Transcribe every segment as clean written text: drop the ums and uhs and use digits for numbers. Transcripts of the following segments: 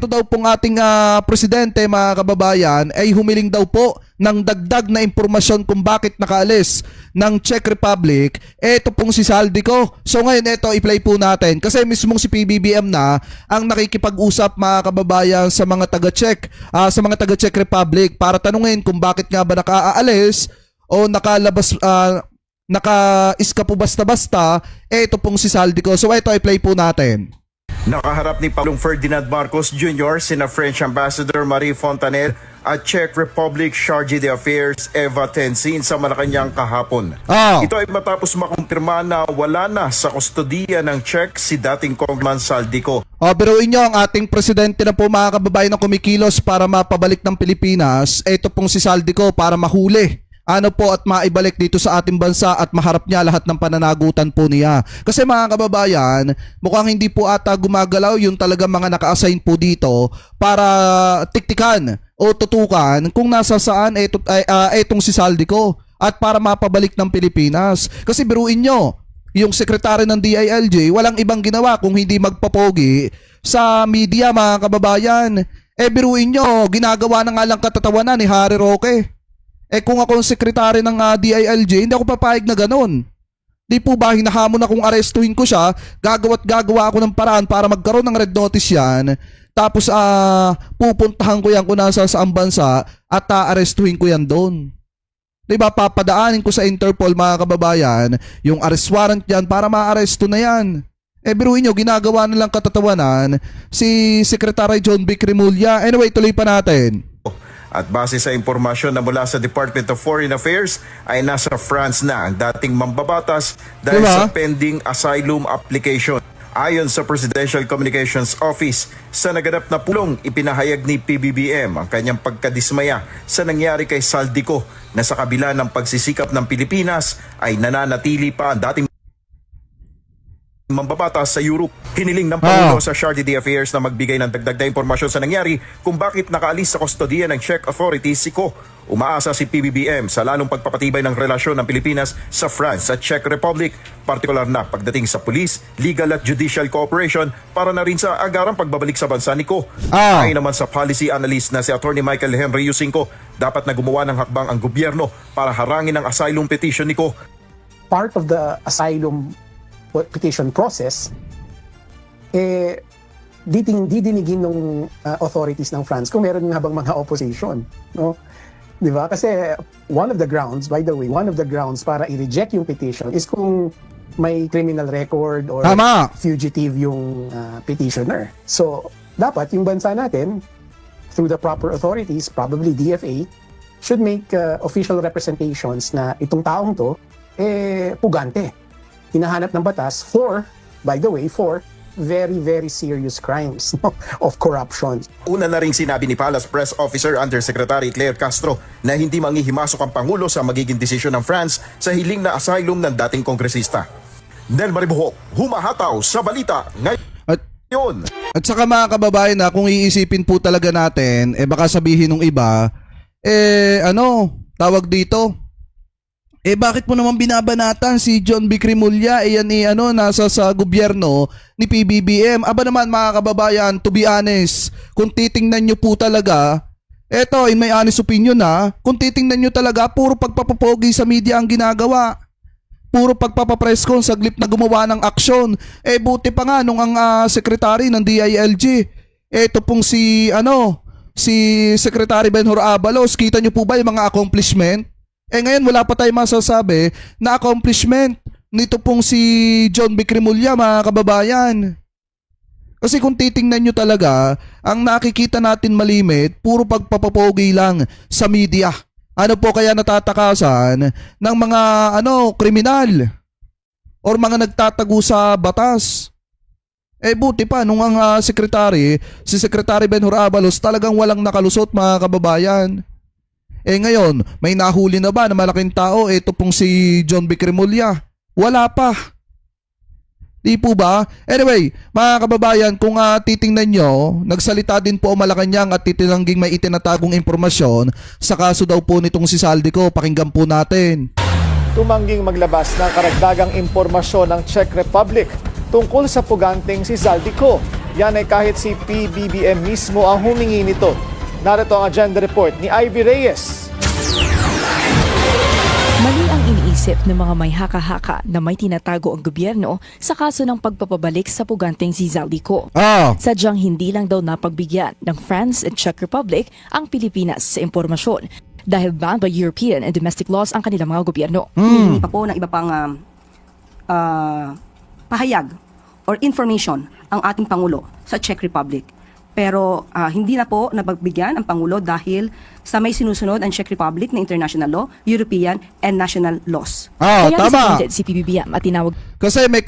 ito daw pong ating presidente, mga kababayan, ay humiling daw po ng dagdag na impormasyon kung bakit nakaalis ng Czech Republic. Ito pong si Saldico. So ngayon ito i-play po natin kasi mismong si PBBM na ang nakikipag-usap, mga kababayan, sa mga taga-Czech, sa mga taga-Czech Republic para tanungin kung bakit nga ba nakaalis o nakalabas, naka-iska po basta-basta. Ito pong si Saldico. So ito i-play po natin. Nakaharap ni Pangulong Ferdinand Marcos Jr., sina French Ambassador Marie Fontanet at Czech Republic Chargé d'Affaires Eva Tensin sa Malacanang kahapon. Ito ay matapos makumpirma na wala na sa kustodiya ng Czech si dating Congressman Saldico. Biruin nyo, ang ating presidente na po, mga kababayan, na kumikilos para mapabalik ng Pilipinas. Ito pong si Saldico para mahuli at maibalik dito sa ating bansa at maharap niya lahat ng pananagutan po niya. Kasi mga kababayan, mukhang hindi po ata gumagalaw yung talagang mga naka-assign po dito para tiktikan o tutukan kung nasa saan etong si Saldico at para mapabalik ng Pilipinas. Kasi biruin nyo, yung sekretary ng DILG walang ibang ginawa kung hindi magpapogi sa media, mga kababayan. Biruin nyo, ginagawa na nga lang katatawanan ni Harry Roque. Kung ako ang sekretary ng DILG, hindi ako papayag na ganun. Di po ba, hinahamon akong arestuhin ko siya, gagawa ako ng paraan para magkaroon ng red notice yan, tapos pupuntahan ko yan kung nasa saang bansa at arestuhin ko yan doon. Diba, papadaanin ko sa Interpol, mga kababayan, yung arrest warrant yan para ma-aresto na yan. Biruin nyo, ginagawa na lang katatawanan si Secretary John B. Cremulya. Anyway, tuloy pa natin. At base sa impormasyon na mula sa Department of Foreign Affairs ay nasa France na ang dating mambabatas dahil sa pending asylum application. Ayon sa Presidential Communications Office, sa naganap na pulong ipinahayag ni PBBM ang kanyang pagkadismaya sa nangyari kay Saldico na sa kabila ng pagsisikap ng Pilipinas ay nananatili pa ang dating mambabatas sa Europe. Hiniling ng Pangulo sa Chargé d'Affaires na magbigay ng dagdag na impormasyon sa nangyari kung bakit nakaalis sa kustodiya ng Czech authorities si Ko. Umaasa si PBBM sa lalong pagpapatibay ng relasyon ng Pilipinas sa France at Czech Republic, partikular na pagdating sa police, legal at judicial cooperation para na rin sa agarang pagbabalik sa bansa ni Ko. Ayon naman sa policy analyst na si Attorney Michael Henry Yusinko, dapat na gumawa ng hakbang ang gobyerno para harangin ang asylum petition ni Ko. Part of the asylum petition process, didinigin ng authorities ng France kung meron nga bang mga opposition, no? Di ba? Kasi one of the grounds para i-reject yung petition is kung may criminal record or fugitive yung petitioner. So, dapat yung bansa natin, through the proper authorities, probably DFA, should make official representations na itong taong to, pugante. Hinahanap ng batas for very, very serious crimes of corruption. Una na ring sinabi ni Palace Press Officer Undersecretary Claire Castro na hindi mangihimasok ang Pangulo sa magiging desisyon ng France sa hiling na asylum ng dating kongresista. Nel Maribuhok, humahataw sa balita ngayon. At saka, mga kababayan, kung iisipin po talaga natin, baka sabihin ng iba, tawag dito, bakit mo naman binabanatan si John B. Cremulya? Yan nasa sa gobyerno ni PBBM. Aba naman, mga kababayan, to be honest, kung titingnan nyo po talaga, in my honest opinion kung titingnan nyo talaga, puro pagpapapogi sa media ang ginagawa. Puro pagpapapress con, saglip na gumawa ng aksyon. Buti pa nga nung ang secretary ng DILG, ito pong si Secretary Benhur Abalos, kita nyo po ba yung mga accomplishment? Ngayon wala pa tayong masasabi na accomplishment nito pong si John B. Cremulya, mga kababayan. Kasi kung titingnan nyo talaga, ang nakikita natin malimit, puro pagpapapogi lang sa media. Ano po kaya natatakasan ng mga kriminal or mga nagtatago sa batas? Buti pa nung ang si Secretary Benhur Abalos, talagang walang nakalusot, mga kababayan. Ngayon, may nahuli na ba na malaking tao? Ito pong si John B. Cremulya. Wala pa. Di po ba? Anyway, mga kababayan, kung titingnan nyo, nagsalita din po ang Malacanang at titinangging may itinatagong impormasyon sa kaso daw po nitong si Saldico. Pakinggan po natin. Tumangging maglabas ng karagdagang impormasyon ng Czech Republic tungkol sa puganteng si Saldico. Yan ay kahit si PBBM mismo ang humingi nito. Narito ang agenda report ni Ivy Reyes. Mali ang iniisip ng mga may haka-haka na may tinatago ang gobyerno sa kaso ng pagpapabalik sa puganteng si Zaldico. Sadyang hindi lang daw napagbigyan ng France at Czech Republic ang Pilipinas sa impormasyon dahil banned by European and domestic laws ang kanilang mga gobyerno. Hindi pa po ng iba pang pahayag or information ang ating Pangulo sa Czech Republic. Pero hindi na po napagbigyan ang Pangulo dahil sa may sinusunod ang Czech Republic na international law, European and national laws. Kaya Tama. disappointed si PBBM at tinawag Kasi may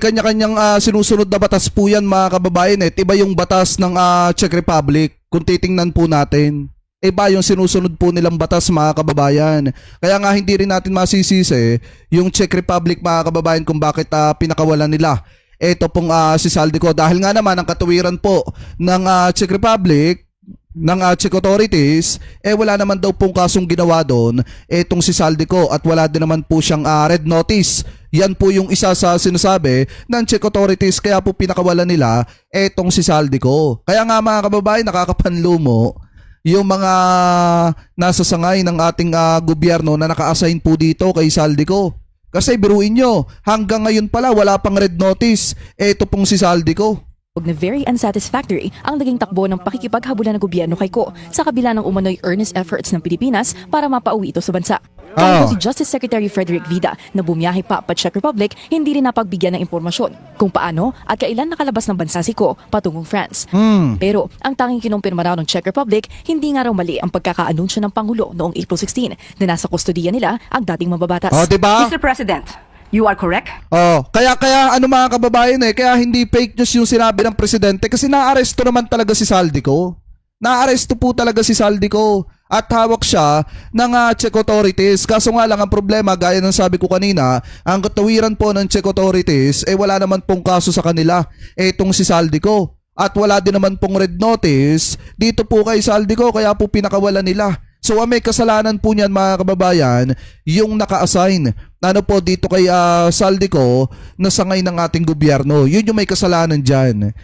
kanya-kanyang sinusunod na batas po yan mga kababayan. Iba yung batas ng Czech Republic kung titingnan po natin. Iba yung sinusunod po nilang batas mga kababayan. Kaya nga hindi rin natin masisisi yung Czech Republic mga kababayan kung bakit pinakawalan nila ito pong si Zaldico. Dahil nga naman ang katuwiran po ng Czech Republic, ng Czech authorities, wala naman daw pong kasong ginawa doon etong si Zaldico at wala din naman po siyang red notice. Yan po yung isa sa sinasabi ng Czech authorities kaya po pinakawalan nila etong si Zaldico. Kaya nga mga kababayan, nakakapanlumo yung mga nasa sangay ng ating gobyerno na naka-assign po dito kay Zaldico. Kasi biruin nyo, hanggang ngayon pala wala pang red notice ito pong si Zaldico. na very unsatisfactory ang naging takbo ng pakikipaghabulan ng gobyerno kay Ko sa kabila ng umano'y earnest efforts ng Pilipinas para mapauwi ito sa bansa. Kahit si Justice Secretary Frederick Vida na bumiyahe pa Czech Republic, hindi rin napagbigyan ng impormasyon kung paano at kailan nakalabas ng bansa si Ko patungong France. Pero ang tanging kinumpirma raw ng Czech Republic, hindi nga raw mali ang pagkakaanunsyo ng Pangulo noong April 16 na nasa kustodiya nila ang dating mababatas. Diba? Mr. President, you are correct. Kaya ano mga kababayan kaya hindi fake news yung sinabi ng presidente kasi naaresto naman talaga si Zaldico. Naaresto po talaga si Zaldico at hawak siya ng Czech authorities. Kaso nga lang ang problema, gaya ng sabi ko kanina, ang katawiran po ng Czech authorities wala naman pong kaso sa kanila itong si Zaldico. At wala din naman pong red notice dito po kay Zaldico kaya po pinakawalan nila. So may kasalanan po niyan mga kababayan yung naka-assign po dito kay Zaldico na sangay ng ating gobyerno. Yun yung may kasalanan dyan.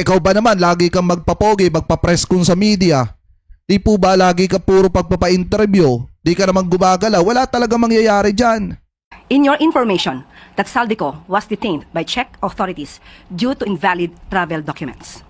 Ikaw ba naman lagi kang magpapogi, magpa-press con sa media? Di po ba lagi ka puro pagpapa-interview? Di ka naman gumagala? Wala talaga mangyayari dyan. In your information that Zaldico was detained by Czech authorities due to invalid travel documents.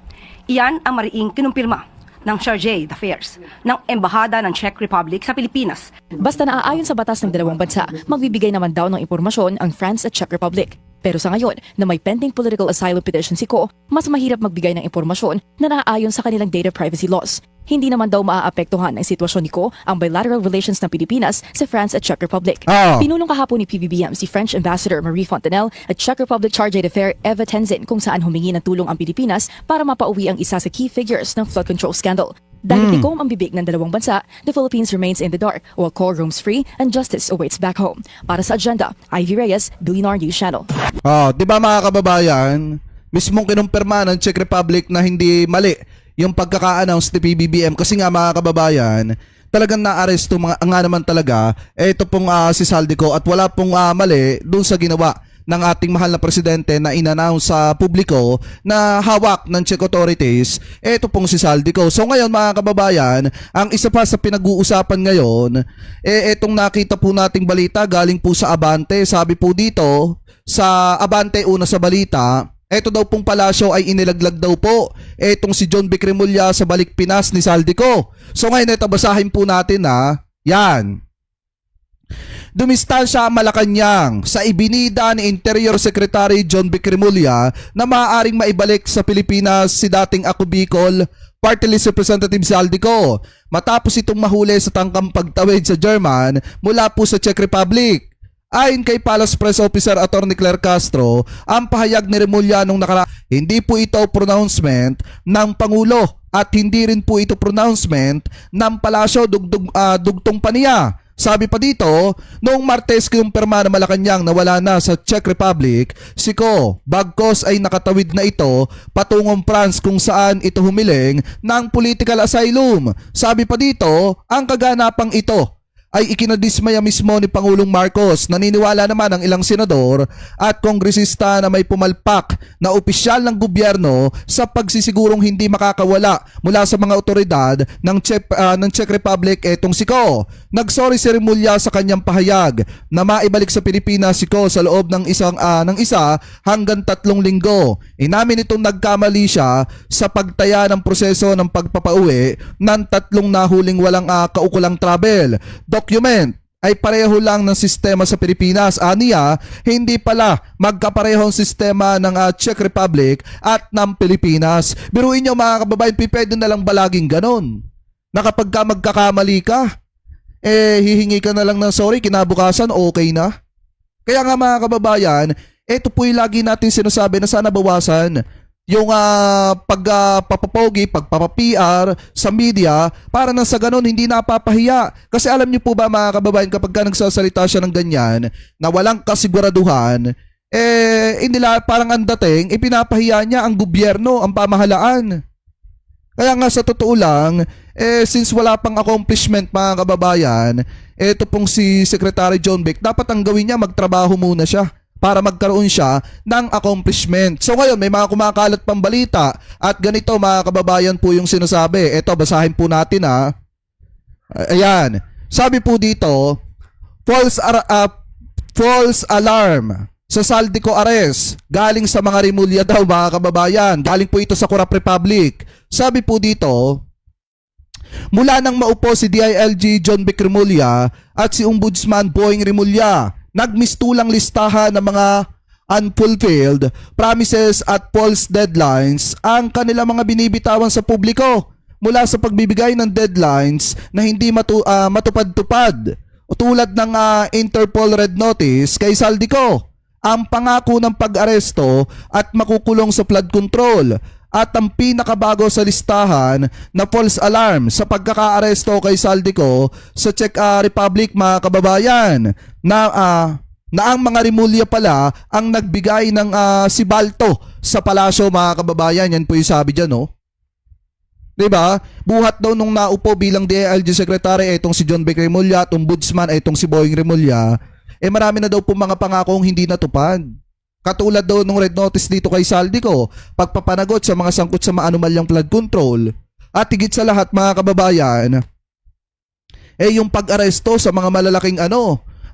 Iyan ang mariing kinumpirma ng Chargé d'Affaires ng Embahada ng Czech Republic sa Pilipinas. Basta naaayon sa batas ng dalawang bansa, magbibigay naman daw ng impormasyon ang France at Czech Republic. Pero sa ngayon, na may pending political asylum petition si Ko, mas mahirap magbigay ng impormasyon na naaayon sa kanilang data privacy laws. Hindi naman daw maaapektuhan ang sitwasyon ni Ko ang bilateral relations ng Pilipinas sa France at Czech Republic. Pinulong kahapon ni PBBM si French Ambassador Marie Fontenelle at Czech Republic Chargé d'Affaires Eva Tenzin kung saan humingi ng tulong ang Pilipinas para mapauwi ang isa sa key figures ng flood control scandal. Dahil tikom ang bibig ng dalawang bansa, the Philippines remains in the dark while Ko roams free and justice awaits back home. Para sa agenda, Ivy Reyes, Billionaire News Channel. Di ba mga kababayan, mismong kinumpirma ng Czech Republic na hindi mali yung pagkaka-announce ni PBBM kasi nga mga kababayan, talagang naaresto nga naman talaga ito pong si Zaldico at wala pong mali doon sa ginawa ng ating mahal na presidente na in-announce sa publiko na hawak ng Czech authorities ito pong si Zaldico. So ngayon mga kababayan, ang isa pa sa pinag-uusapan ngayon itong nakita po nating balita galing po sa Abante. Sabi po dito sa Abante, una sa balita, ito daw pong palasyo ay inilaglag daw po etong si John B. Cremulya sa balik Pinas ni Zaldico. So ngayon ito basahin po natin yan. Dumistansya ang Malacanang sa ibinida ni Interior Secretary John B. Cremulya na maaaring maibalik sa Pilipinas si dating Ako Bicol Party List Representative Zaldico matapos itong mahuli sa tangkang pagtawid sa German mula po sa Czech Republic. Ayon kay Palace Press Officer Attorney Claire Castro, ang pahayag ni Remulla nung hindi po ito pronouncement ng Pangulo at hindi rin po ito pronouncement ng Palasyo dugtong pa niya. Sabi pa dito, noong Martes kinumpirma ng Malacanang na wala na sa Czech Republic, si Ko bagkos ay nakatawid na ito patungong France kung saan ito humiling ng political asylum. Sabi pa dito, ang kaganapang ito ay ikinadismaya mismo ni Pangulong Marcos. Naniniwala naman ang ilang senador at kongresista na may pumalpak na opisyal ng gobyerno sa pagsisigurong hindi makakawala mula sa mga otoridad ng Czech Republic etong si Ko. Nagsorry si Remulla sa kanyang pahayag na maibalik sa Pilipinas si Ko sa loob ng isa hanggang 3 linggo. Inamin itong nagkamali siya sa pagtaya ng proseso ng pagpapauwi ng 3 nahuling walang kaukulang travel document ay pareho lang ng sistema sa Pilipinas. Aniya, hindi pala magkaparehong sistema ng Czech Republic at ng Pilipinas. Biruin nyo mga kababayan, pwede na lang balaging ganon. Na kapag ka magkakamali ka, hihingi ka na lang ng sorry, kinabukasan okay na. Kaya nga mga kababayan, ito po yung lagi natin sinasabi na sana bawasan yung pagpapapogi, pagpapa-PR sa media para na sa ganun hindi napapahiya. Kasi alam niyo po ba mga kababayan, kapag ka nagsasalita siya ng ganyan na walang kasiguraduhan, nila parang ang dating, ipinapahiya niya ang gobyerno, ang pamahalaan. Kaya nga sa totoo lang, since wala pang accomplishment mga kababayan, ito pong si Secretary John Vic, dapat ang gawin niya magtrabaho muna siya para magkaroon siya ng accomplishment. So ngayon, may mga kumakalat pang balita at ganito mga kababayan po yung sinasabi. Ito, basahin po natin ha. Ayan. Sabi po dito, false alarm sa Saldico arrest. Galing sa mga Remulla daw mga kababayan. Galing po ito sa Corrupt Republic. Sabi po dito, mula nang maupo si DILG John Vic Remulla at si Ombudsman Boying Remulla, nagmistulang listahan ng mga unfulfilled promises at false deadlines ang kanilang mga binibitawan sa publiko mula sa pagbibigay ng deadlines na hindi matupad-tupad tulad ng Interpol Red Notice kay Saldico, ang pangako ng pag-aresto at makukulong sa flood control at ang pinakabago sa listahan na false alarm sa pagkaka-aresto kay Saldico sa Czech Republic mga kababayan na ang mga Remulla pala ang nagbigay ng sibalto sa palasyo mga kababayan. Yan po yung sabi dyan, no? Diba? Buhat daw nung naupo bilang DILG Secretary itong si John Vic Remulla at Ombudsman itong si Boying Remulla, marami na daw po mga pangakong hindi natupad. Katulad daw nung red notice dito kay Saldico, pagpapanagot sa mga sangkot sa maanumalyang flood control. At higit sa lahat mga kababayan, yung pag-aresto sa mga malalaking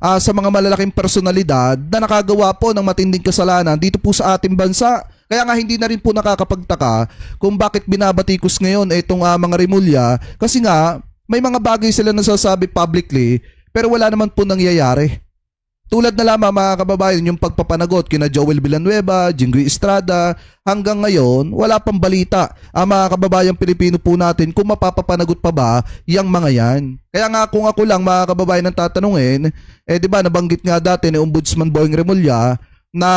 sa mga malalaking personalidad na nakagawa po ng matinding kasalanan dito po sa ating bansa. Kaya nga hindi na rin po nakakapagtaka kung bakit binabatikos ngayon itong mga Remulla, kasi nga may mga bagay sila nasasabi publicly pero wala naman po nangyayari. Tulad na lamang mga kababayan yung pagpapanagot kina Joel Villanueva, Jinggoy Estrada, hanggang ngayon wala pang balita ang mga kababayang Pilipino po natin kung mapapapanagot pa ba yung mga yan. Kaya nga kung ako lang mga kababayan ang tatanungin, di ba nabanggit nga dati ni Ombudsman Boying Remulla na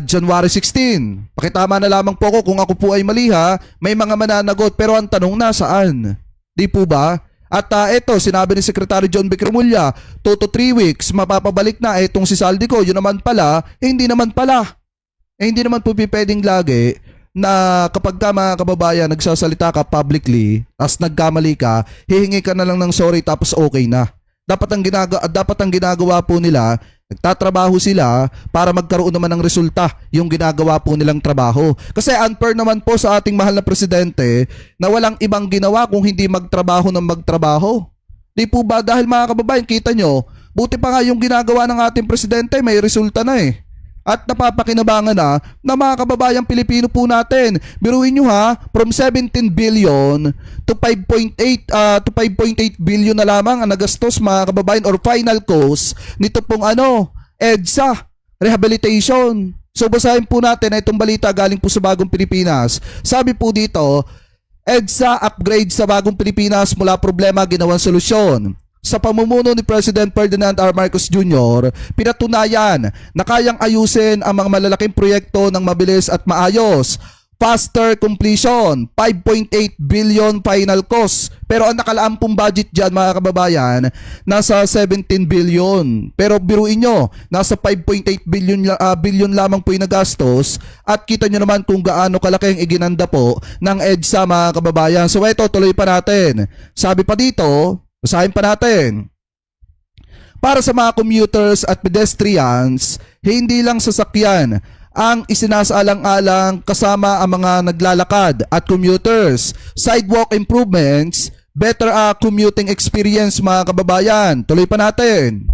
January 16. Pakitama na lamang po ko kung ako po ay mali ha, may mga mananagot pero ang tanong nasaan? Di po ba? At ito, sinabi ni Secretary John Vic Remulla, 2 to 3 weeks, mapapabalik na itong si Saldico. Yun naman pala, hindi naman pala. Hindi naman po pwedeng lagi na kapag ka mga kababayan nagsasalita ka publicly, as nagkamali ka, hihingi ka na lang ng sorry tapos okay na. Dapat ang ginagawa po nila, nagtatrabaho sila para magkaroon naman ng resulta yung ginagawa po nilang trabaho. Kasi unfair naman po sa ating mahal na presidente na walang ibang ginawa kung hindi magtrabaho ng magtrabaho. Di po ba? Dahil mga kababayan, kita nyo, buti pa nga yung ginagawa ng ating presidente, may resulta na eh. At napapakinabangan na mga kababayang Pilipino po natin. Biruin nyo ha, from 17 billion to 5.8 billion na lamang ang nagastos mga kababayan or final cost nito pong EDSA rehabilitation. So basahin po natin itong balita galing po sa Bagong Pilipinas. Sabi po dito, EDSA upgrade sa Bagong Pilipinas mula problema ginawang solusyon. Sa pamumuno ni President Ferdinand R. Marcos Jr., pinatunayan na kayang ayusin ang mga malalaking proyekto ng mabilis at maayos. Faster completion, 5.8 billion final cost. Pero ang nakalaang pong budget dyan mga kababayan, nasa 17 billion. Pero biruin nyo, nasa 5.8 billion lamang po yung nagastos. At kita nyo naman kung gaano kalaki ang iginanda po ng EDSA mga kababayan. So ito, tuloy pa natin. Sabi pa dito, Basahin pa natin. Para sa mga commuters at pedestrians, hindi lang sasakyan ang isinasaalang-alang kasama ang mga naglalakad at commuters. Sidewalk improvements, better commuting experience mga kababayan. Tuloy pa natin.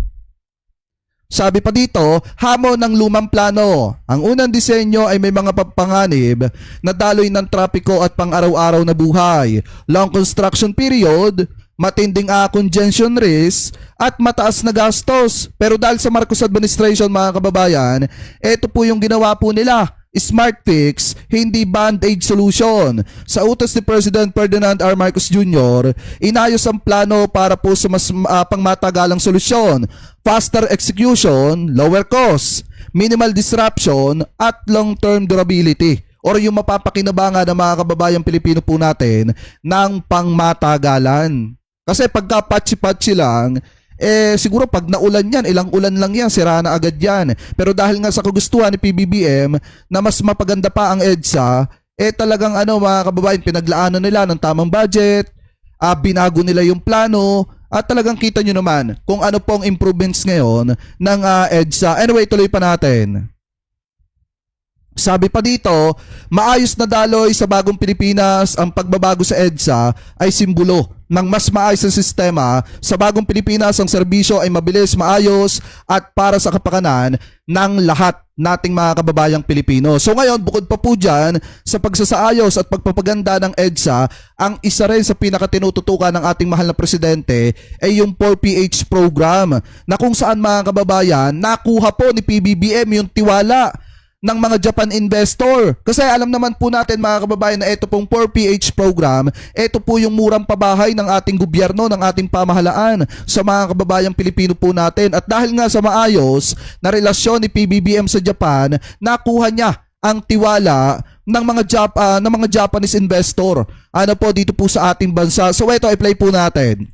Sabi pa dito, hamon ng lumang plano. Ang unang disenyo ay may mga papanganib na daloy ng trapiko at pang-araw-araw na buhay. Long construction period, matinding congestion risk at mataas na gastos. Pero dahil sa Marcos administration mga kababayan, ito po yung ginawa po nila. Smart fix, hindi band-aid solution. Sa utos ni President Ferdinand R. Marcos Jr., inayos ang plano para po sa mas pangmatagalang solusyon, faster execution, lower cost, minimal disruption, at long-term durability, or yung mapapakinabangan ng mga kababayang Pilipino po natin ng pangmatagalan. Kasi pagka patsi-patsi lang, siguro pag naulan yan, ilang ulan lang yan, sira na agad yan. Pero dahil nga sa kagustuhan ni PBBM na mas mapaganda pa ang EDSA, talagang mga kababayan, pinaglaanan nila ng tamang budget, binago nila yung plano, at talagang kita nyo naman kung ano pong improvements ngayon ng EDSA. Anyway, tuloy pa natin. Sabi pa dito, maayos na daloy sa bagong Pilipinas, ang pagbabago sa EDSA ay simbolo ng mas maayos na sistema. Sa bagong Pilipinas, ang serbisyo ay mabilis, maayos at para sa kapakanan ng lahat nating mga kababayang Pilipino. So ngayon, bukod pa po dyan sa pagsasaayos at pagpapaganda ng EDSA, ang isa rin sa pinakatinututukan ng ating mahal na presidente ay yung 4PH program na kung saan mga kababayan, nakuha po ni PBBM yung tiwala ng mga Japan investor. Kasi alam naman po natin mga kababayan na ito pong 4PH program, ito po yung murang pabahay ng ating gobyerno, ng ating pamahalaan sa mga kababayang Pilipino po natin. At dahil nga sa maayos na relasyon ni PBBM sa Japan, nakuha niya ang tiwala ng mga Japanese investor. Ano po dito po sa ating bansa. So ito, i-play po natin.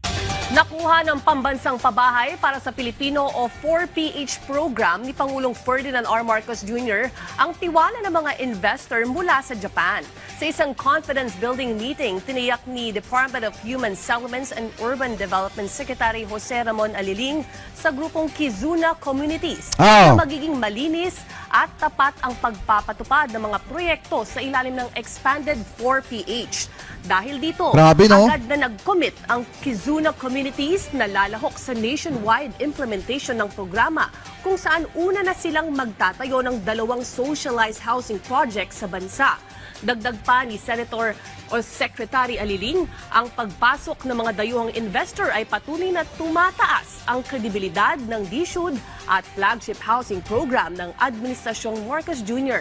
Nakuha ng pambansang pabahay para sa Pilipino o 4PH program ni Pangulong Ferdinand R. Marcos Jr. ang tiwala ng mga investor mula sa Japan. Sa isang confidence-building meeting, tiniyak ni Department of Human Settlements and Urban Development Secretary Jose Ramon Aliling sa grupong Kizuna Communities na magiging malinis at tapat ang pagpapatupad ng mga proyekto sa ilalim ng expanded 4PH. Dahil dito, agad na nag-commit ang Kizuna Communities na lalahok sa nationwide implementation ng programa kung saan una na silang magtatayo ng 2 socialized housing projects sa bansa. Dagdag pa ni Senator o Secretary Aliling, ang pagpasok ng mga dayuhang investor ay patuloy na tumataas ang kredibilidad ng DSUD at flagship housing program ng Administrasyong Marcos Jr.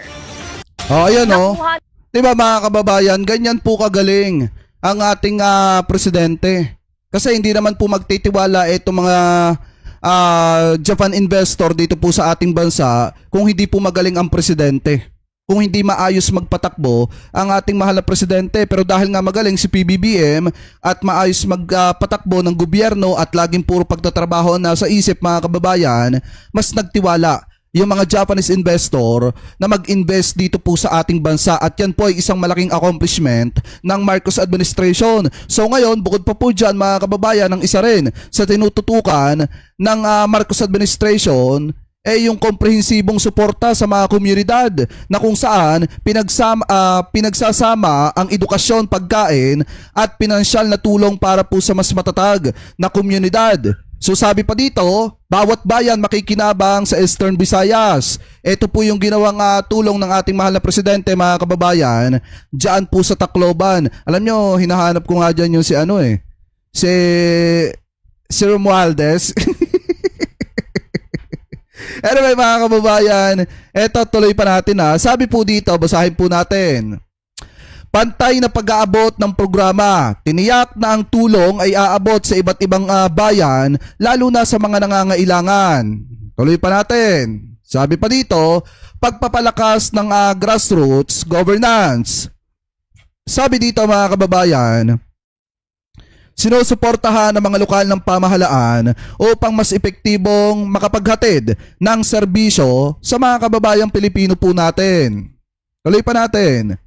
Ayan diba mga kababayan, ganyan po kagaling ang ating presidente. Kasi hindi naman po magtitiwala itong mga Japan investor dito po sa ating bansa kung hindi po magaling ang presidente. Kung hindi maayos magpatakbo ang ating mahal na presidente. Pero dahil nga magaling si PBBM at maayos magpatakbo ng gobyerno at laging puro pagtatrabaho na sa isip mga kababayan, mas nagtiwala yung mga Japanese investor na mag-invest dito po sa ating bansa, at yan po ay isang malaking accomplishment ng Marcos administration. So ngayon, bukod pa po dyan mga kababayan, ang isa rin sa tinututukan ng Marcos administration ay yung komprehensibong suporta sa mga komunidad na kung saan pinagsasama ang edukasyon, pagkain at pinansyal na tulong para po sa mas matatag na komunidad. So sabi pa dito, bawat bayan makikinabang sa Eastern Visayas. Ito po yung ginawang tulong ng ating mahal na presidente mga kababayan dyan po sa Tacloban. Alam nyo, hinahanap ko nga dyan yung si Romualdez. Anyway mga kababayan, eto tuloy pa natin Sabi po dito, basahin po natin. Pantay na pag-aabot ng programa. Tiniyak na ang tulong ay aabot sa iba't ibang bayan, lalo na sa mga nangangailangan. Tuloy pa natin. Sabi pa dito, pagpapalakas ng grassroots governance. Sabi dito mga kababayan, sinusuportahan ng mga lokal ng pamahalaan upang mas epektibong makapaghatid ng serbisyo sa mga kababayang Pilipino po natin. Tuloy pa natin.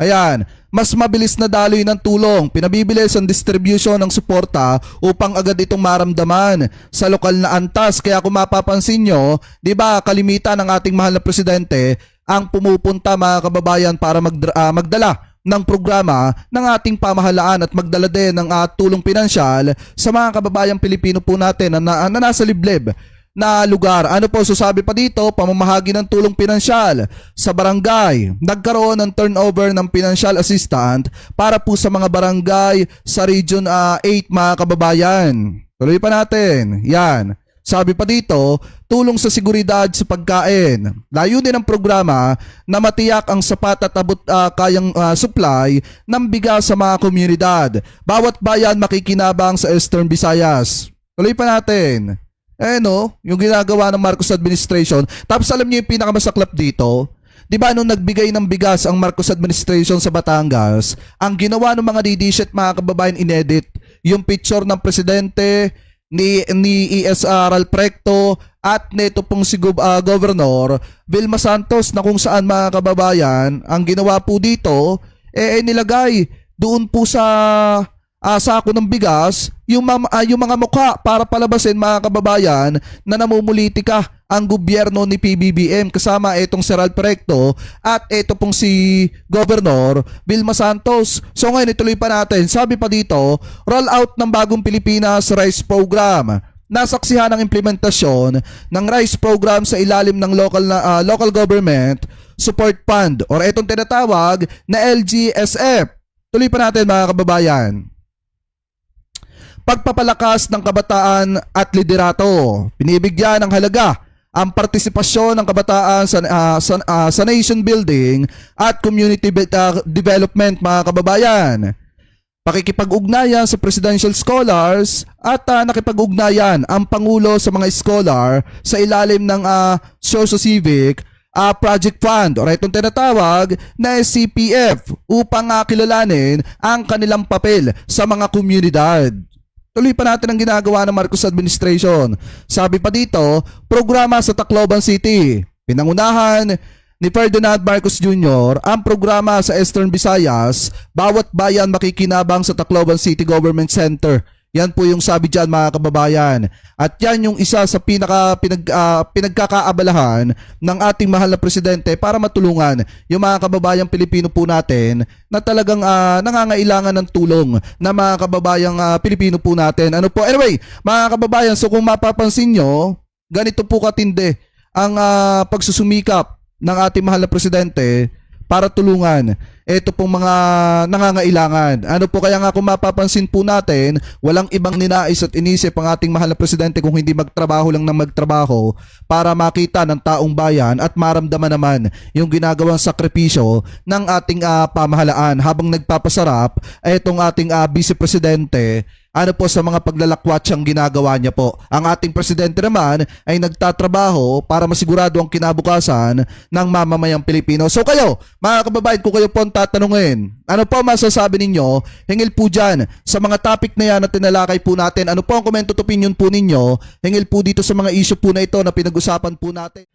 Ayan, mas mabilis na daloy ng tulong, pinabibilis ang distribution ng suporta upang agad itong maramdaman sa lokal na antas. Kaya kung mapapansin nyo, di ba kalimitan ng ating mahal na presidente ang pumupunta mga kababayan para magdala ng programa ng ating pamahalaan at magdala din ng tulong pinansyal sa mga kababayang Pilipino po natin na nasa liblib na lugar. Ano po, sabi pa dito, pamamahagi ng tulong pinansyal sa barangay. Nagkaroon ng turnover ng financial assistant para po sa mga barangay sa Region 8 mga kababayan. Tuloy pa natin. Yan. Sabi pa dito, tulong sa seguridad sa pagkain. Layunin ng programa na matiyak ang sapat at abot kayang supply ng bigas sa mga komunidad. Bawat bayan makikinabang sa Eastern Visayas. Tuloy pa natin. Yung ginagawa ng Marcos administration. Tapos alam niyo yung pinakamasaklap dito? Di ba nung nagbigay ng bigas ang Marcos administration sa Batangas, ang ginawa ng mga DD-shit mga kababayan inedit yung picture ng presidente ni ESR Alprecto at neto pong si Governor Vilma Santos na kung saan mga kababayan ang ginawa po dito nilagay doon po sa sako ng bigas yung mga mukha para palabasin mga kababayan na namumulitika ang gobyerno ni PBBM kasama itong si Ralph Recto at ito pong si Governor Vilma Santos. So ngayon ituloy pa natin. Sabi pa dito, roll out ng bagong Pilipinas Rice Program. Nasaksihan ang implementasyon ng Rice Program sa ilalim ng local government support fund or itong tinatawag na LGSF. Tuloy pa natin mga kababayan. Pagpapalakas ng kabataan at liderato. Binibigyan ng halaga ang partisipasyon ng kabataan sa nation building at community development mga kababayan. Pakikipag-ugnayan sa presidential scholars at nakipag-ugnayan ang Pangulo sa mga scholar sa ilalim ng socio-civic project fund or itong tinatawag na SCPF upang kilalanin ang kanilang papel sa mga komunidad. Tuloy pa natin ang ginagawa ng Marcos administration. Sabi pa dito, programa sa Tacloban City. Pinangunahan ni Ferdinand Marcos Jr. ang programa sa Eastern Visayas. Bawat bayan makikinabang sa Tacloban City Government Center. Yan po yung sabi dyan mga kababayan. At yan yung isa sa pinagkakaabalahan ng ating mahal na presidente para matulungan yung mga kababayang Pilipino po natin na talagang nangangailangan ng tulong na mga kababayang Pilipino po natin. Ano po? Anyway, mga kababayan, so kung mapapansin nyo, ganito po katindi ang pagsusumikap ng ating mahal na presidente para tulungan ito pong mga nangangailangan. Ano po, kaya nga kung mapapansin po natin, walang ibang ninais at inisip ang ating mahal na presidente kung hindi magtrabaho lang ng magtrabaho para makita ng taong bayan at maramdaman naman yung ginagawang sakripisyo ng ating pamahalaan habang nagpapasarap itong ating vice presidente po sa mga paglalakwat siyang ginagawa niya po. Ang ating presidente naman ay nagtatrabaho para masigurado ang kinabukasan ng mamamayang Pilipino. So kayo, mga kababayan, kung kayo po ang tatanungin, ano po masasabi ninyo? Hingil po dyan sa mga topic na yan na tinalakay po natin. Ano po ang comment at opinion po ninyo? Hingil po dito sa mga issue po na ito na pinag-usapan po natin.